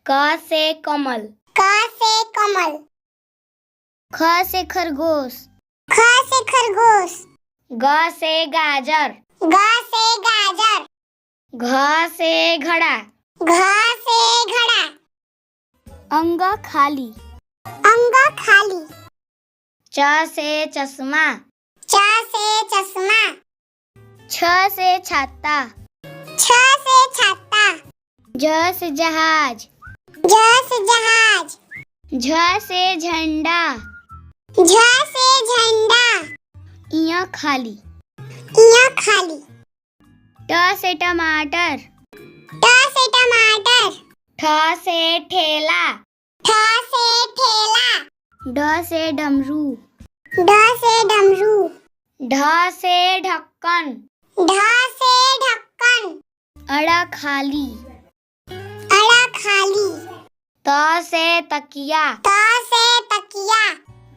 क से कमल। क से कमल। ख से खरगोश। ख से खरगोश। ग से गाजर। ग से गाजर। घ से घड़ा। घ से घड़ा। अंग खाली। अंग खाली। च से चश्मा। च से चश्मा। छ से छाता। छ से छाता। ज से जहाज। ज से जहाज। झ से झंडा। झ से झंडा। इया खाली। इया खाली। ट से टमाटर। ट से टमाटर। ठ से ठेला। ठ से ठेला। ड से डमरू। ड से डमरू। ढ से ढक्कन। ढ से ढक्कन। अड़ा खाली। अड़ा खाली। त से तकिया। त से तकिया।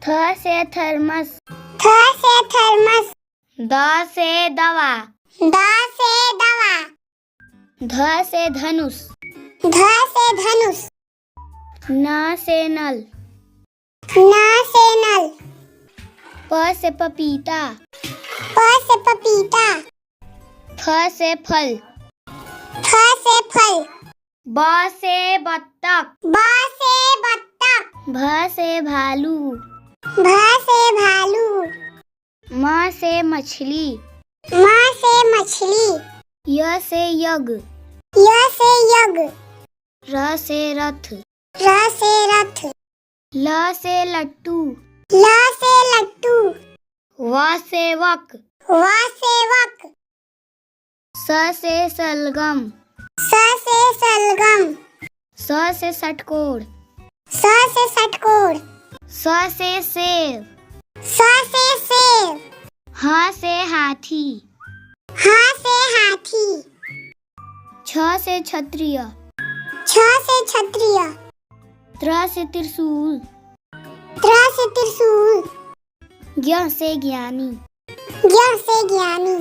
थ से थर्मस। थ से थर्मस। द से दवा। द से दवा। ध से धनुष। ध से धनुष। न से नल। न से नल। प से पपीता। प से पपीता। फ से फल। फ से फल। ब से बत्तख। ब से बत्तख। भ से भालू। भ से भालू। म से मछली। म से मछली। य से यज्ञ। य से यज्ञ। र से रथ। र से रथ। ल से लट्टू। ल से लट्टू। व से वक। व से वक। स से सलगम। स से सलगम। स से षटकोण। स से षटकोण। स से सेब। स से सेब। ह से हाथी। ह से हाथी। छ से क्षत्रिय। छ से क्षत्रिय। त्र से त्रिशूल। त्र से त्रिशूल। ज्ञ से ज्ञानी। ज्ञ से ज्ञानी।